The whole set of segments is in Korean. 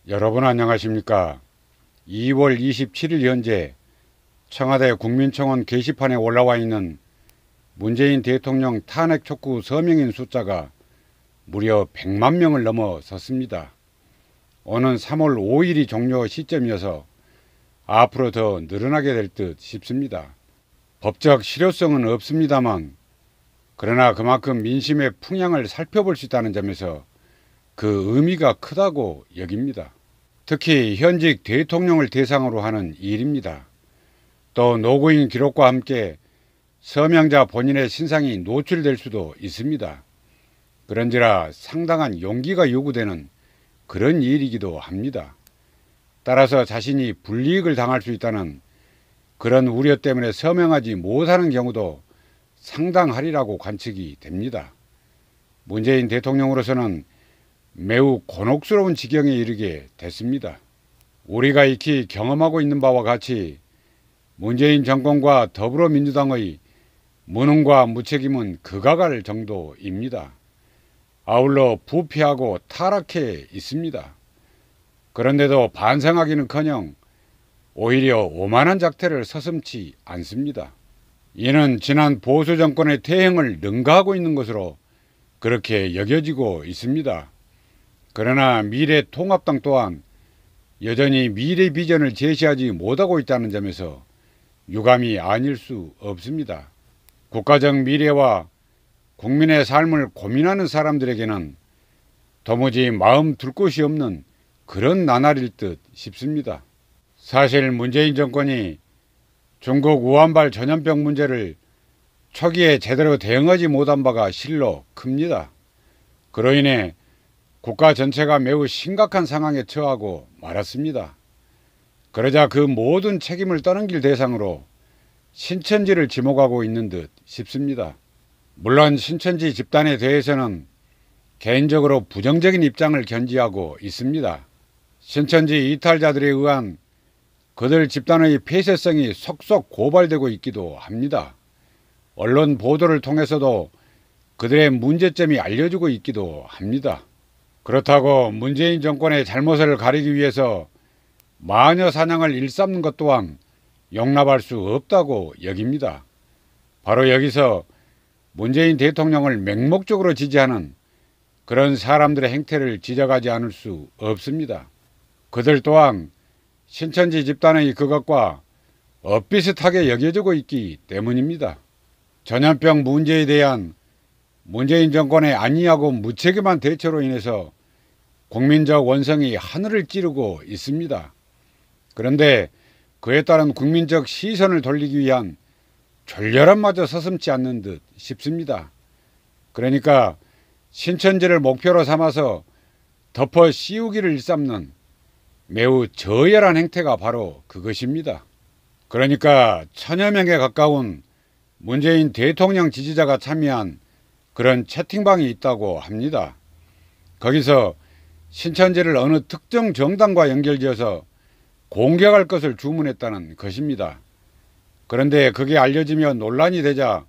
여러분 안녕하십니까? 2월 27일 현재 청와대 국민청원 게시판에 올라와 있는 문재인 대통령 탄핵 촉구 서명인 숫자가 무려 100만 명을 넘어섰습니다. 오는 3월 5일이 종료 시점이어서 앞으로 더 늘어나게 될 듯 싶습니다. 법적 실효성은 없습니다만 그러나 그만큼 민심의 풍향을 살펴볼 수 있다는 점에서 그 의미가 크다고 여깁니다. 특히 현직 대통령을 대상으로 하는 일입니다. 또 노고인 기록과 함께 서명자 본인의 신상이 노출될 수도 있습니다. 그런지라 상당한 용기가 요구되는 그런 일이기도 합니다. 따라서 자신이 불이익을 당할 수 있다는 그런 우려 때문에 서명하지 못하는 경우도 상당하리라고 관측이 됩니다. 문재인 대통령으로서는 매우 곤혹스러운 지경에 이르게 됐습니다. 우리가 익히 경험하고 있는 바와 같이 문재인 정권과 더불어민주당의 무능과 무책임은 극악할 정도입니다. 아울러 부패하고 타락해 있습니다. 그런데도 반성하기는커녕 오히려 오만한 작태를 서슴지 않습니다. 이는 지난 보수 정권의 퇴행을 능가하고 있는 것으로 그렇게 여겨지고 있습니다. 그러나 미래통합당 또한 여전히 미래 비전을 제시하지 못하고 있다는 점에서 유감이 아닐 수 없습니다. 국가적 미래와 국민의 삶을 고민하는 사람들에게는 도무지 마음 둘 곳이 없는 그런 나날일 듯 싶습니다. 사실 문재인 정권이 중국 우한발 전염병 문제를 초기에 제대로 대응하지 못한 바가 실로 큽니다. 그로 인해 국가 전체가 매우 심각한 상황에 처하고 말았습니다. 그러자 그 모든 책임을 떠넘길 대상으로 신천지를 지목하고 있는 듯 싶습니다. 물론 신천지 집단에 대해서는 개인적으로 부정적인 입장을 견지하고 있습니다. 신천지 이탈자들에 의한 그들 집단의 폐쇄성이 속속 고발되고 있기도 합니다. 언론 보도를 통해서도 그들의 문제점이 알려지고 있기도 합니다. 그렇다고 문재인 정권의 잘못을 가리기 위해서 마녀 사냥을 일삼는 것 또한 용납할 수 없다고 여깁니다. 바로 여기서 문재인 대통령을 맹목적으로 지지하는 그런 사람들의 행태를 지적하지 않을 수 없습니다. 그들 또한 신천지 집단의 그것과 엇비슷하게 여겨지고 있기 때문입니다. 전염병 문제에 대한 문재인 정권의 안이하고 무책임한 대처로 인해서 국민적 원성이 하늘을 찌르고 있습니다. 그런데 그에 따른 국민적 시선을 돌리기 위한 졸렬함마저 서슴지 않는 듯 싶습니다. 그러니까 신천지를 목표로 삼아서 덮어 씌우기를 일삼는 매우 저열한 행태가 바로 그것입니다. 그러니까 천여 명에 가까운 문재인 대통령 지지자가 참여한 그런 채팅방이 있다고 합니다. 거기서 신천지를 어느 특정 정당과 연결지어서 공격할 것을 주문했다는 것입니다. 그런데 그게 알려지며 논란이 되자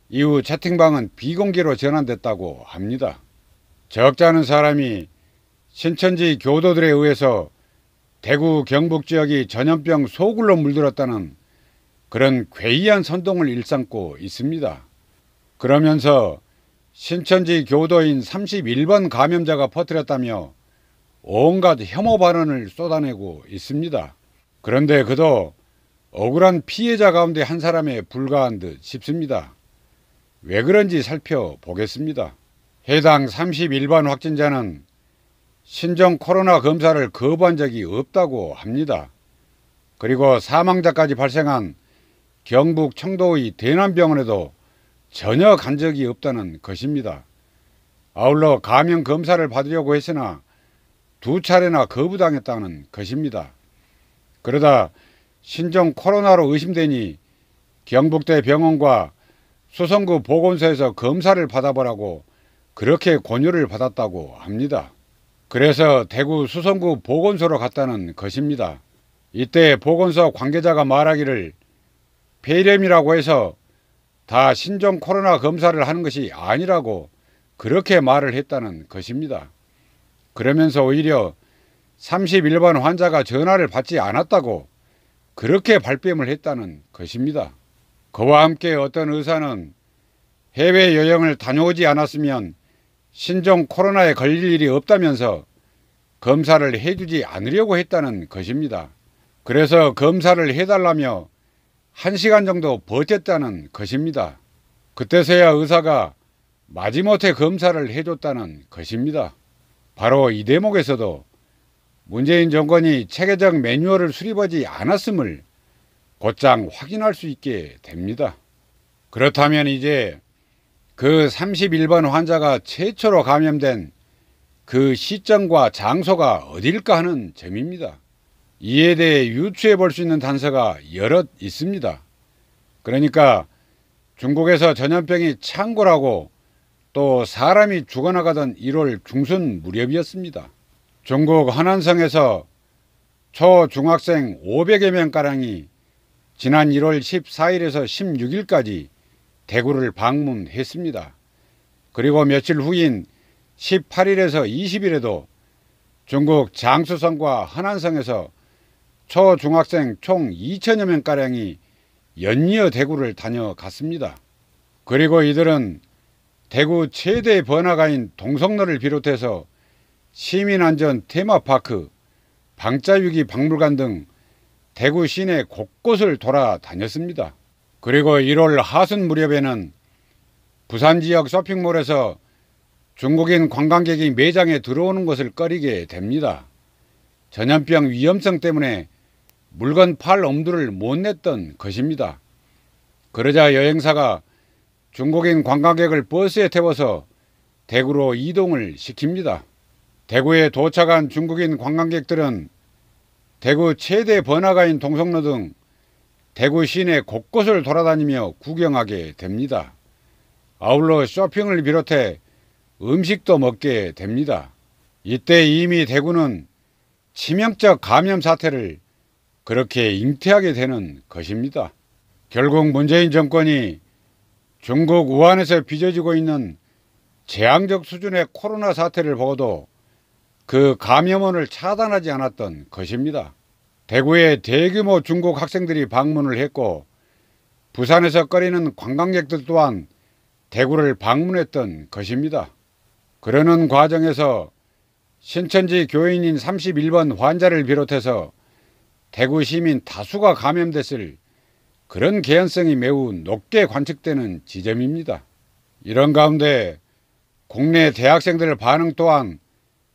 이후 채팅방은 비공개로 전환됐다고 합니다. 적지 않은 사람이 신천지 교도들에 의해서 대구 경북 지역이 전염병 소굴로 물들었다는 그런 괴이한 선동을 일삼고 있습니다. 그러면서 신천지 교도인 31번 감염자가 퍼뜨렸다며 온갖 혐오 발언을 쏟아내고 있습니다. 그런데 그도 억울한 피해자 가운데 한 사람에 불과한 듯 싶습니다. 왜 그런지 살펴보겠습니다. 해당 31번 확진자는 신종 코로나 검사를 거부한 적이 없다고 합니다. 그리고 사망자까지 발생한 경북 청도의 대남병원에도 전혀 간 적이 없다는 것입니다. 아울러 감염 검사를 받으려고 했으나 2차례나 거부당했다는 것입니다. 그러다 신종 코로나로 의심되니 경북대 병원과 수성구 보건소에서 검사를 받아보라고 그렇게 권유를 받았다고 합니다. 그래서 대구 수성구 보건소로 갔다는 것입니다. 이때 보건소 관계자가 말하기를 폐렴이라고 해서 다 신종 코로나 검사를 하는 것이 아니라고 그렇게 말을 했다는 것입니다. 그러면서 오히려 31번 환자가 전화를 받지 않았다고 그렇게 발뺌을 했다는 것입니다. 그와 함께 어떤 의사는 해외여행을 다녀오지 않았으면 신종 코로나에 걸릴 일이 없다면서 검사를 해주지 않으려고 했다는 것입니다. 그래서 검사를 해달라며 1시간 정도 버텼다는 것입니다. 그때서야 의사가 마지못해 검사를 해줬다는 것입니다. 바로 이 대목에서도 문재인 정권이 체계적 매뉴얼을 수립하지 않았음을 곧장 확인할 수 있게 됩니다. 그렇다면 이제 그 31번 환자가 최초로 감염된 그 시점과 장소가 어딜까 하는 점입니다. 이에 대해 유추해 볼 수 있는 단서가 여럿 있습니다. 그러니까 중국에서 전염병이 창궐하고 또 사람이 죽어나가던 1월 중순 무렵이었습니다. 중국 허난성에서 초중학생 500여 명가량이 지난 1월 14일에서 16일까지 대구를 방문했습니다. 그리고 며칠 후인 18일에서 20일에도 중국 장쑤성과 허난성에서 초중학생 총 2천여 명가량이 연이어 대구를 다녀갔습니다. 그리고 이들은 대구 최대 번화가인 동성로를 비롯해서 시민안전 테마파크, 방자유기 박물관 등 대구 시내 곳곳을 돌아다녔습니다. 그리고 1월 하순 무렵에는 부산 지역 쇼핑몰에서 중국인 관광객이 매장에 들어오는 것을 꺼리게 됩니다. 전염병 위험성 때문에 물건 팔 엄두를 못 냈던 것입니다. 그러자 여행사가 중국인 관광객을 버스에 태워서 대구로 이동을 시킵니다. 대구에 도착한 중국인 관광객들은 대구 최대 번화가인 동성로 등 대구 시내 곳곳을 돌아다니며 구경하게 됩니다. 아울러 쇼핑을 비롯해 음식도 먹게 됩니다. 이때 이미 대구는 치명적 감염 사태를 그렇게 잉태하게 되는 것입니다. 결국 문재인 정권이 중국 우한에서 빚어지고 있는 재앙적 수준의 코로나 사태를 보고도 그 감염원을 차단하지 않았던 것입니다. 대구에 대규모 중국 학생들이 방문을 했고 부산에서 꺼리는 관광객들 또한 대구를 방문했던 것입니다. 그러는 과정에서 신천지 교인인 31번 환자를 비롯해서 대구 시민 다수가 감염됐을 그런 개연성이 매우 높게 관측되는 지점입니다. 이런 가운데 국내 대학생들 반응 또한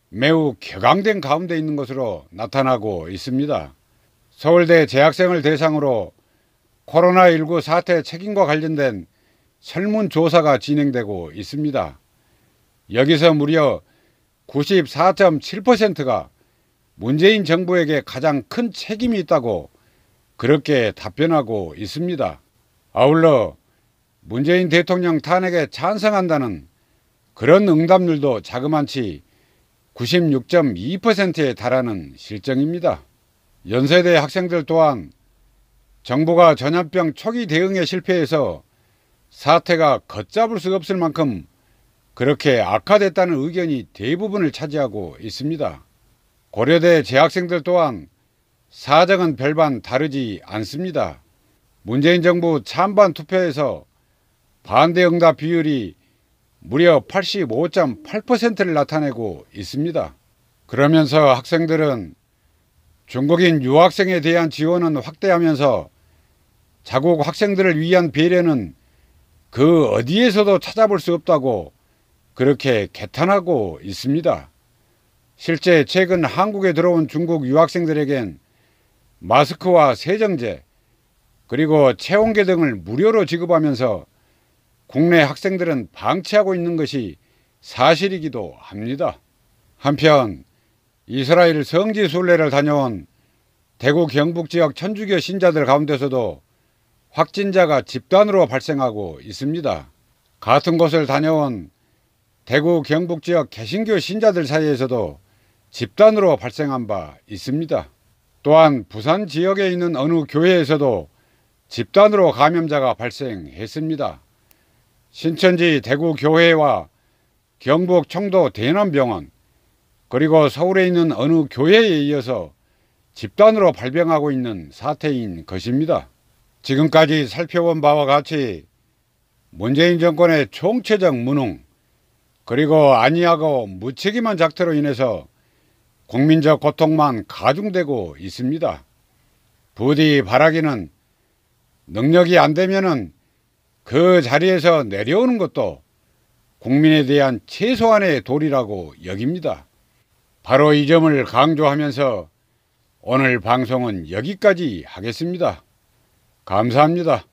매우 격앙된 가운데 있는 것으로 나타나고 있습니다. 서울대 재학생을 대상으로 코로나19 사태 책임과 관련된 설문조사가 진행되고 있습니다. 여기서 무려 94.7%가 문재인 정부에게 가장 큰 책임이 있다고 그렇게 답변하고 있습니다. 아울러 문재인 대통령 탄핵에 찬성한다는 그런 응답률도 자그만치 96.2%에 달하는 실정입니다. 연세대 학생들 또한 정부가 전염병 초기 대응에 실패해서 사태가 걷잡을 수 없을 만큼 그렇게 악화됐다는 의견이 대부분을 차지하고 있습니다. 고려대 재학생들 또한 사정은 별반 다르지 않습니다. 문재인 정부 찬반 투표에서 반대 응답 비율이 무려 85.8%를 나타내고 있습니다. 그러면서 학생들은 중국인 유학생에 대한 지원은 확대하면서 자국 학생들을 위한 배려는 그 어디에서도 찾아볼 수 없다고 그렇게 개탄하고 있습니다. 실제 최근 한국에 들어온 중국 유학생들에겐 마스크와 세정제 그리고 체온계 등을 무료로 지급하면서 국내 학생들은 방치하고 있는 것이 사실이기도 합니다. 한편 이스라엘 성지 순례를 다녀온 대구 경북 지역 천주교 신자들 가운데서도 확진자가 집단으로 발생하고 있습니다. 같은 곳을 다녀온 대구 경북 지역 개신교 신자들 사이에서도 집단으로 발생한 바 있습니다. 또한 부산 지역에 있는 어느 교회에서도 집단으로 감염자가 발생했습니다. 신천지 대구 교회와 경북 청도 대남병원 그리고 서울에 있는 어느 교회에 이어서 집단으로 발병하고 있는 사태인 것입니다. 지금까지 살펴본 바와 같이 문재인 정권의 총체적 무능 그리고 안이하고 무책임한 작태로 인해서 국민적 고통만 가중되고 있습니다. 부디 바라기는 능력이 안 되면은 그 자리에서 내려오는 것도 국민에 대한 최소한의 도리라고 여깁니다. 바로 이 점을 강조하면서 오늘 방송은 여기까지 하겠습니다. 감사합니다.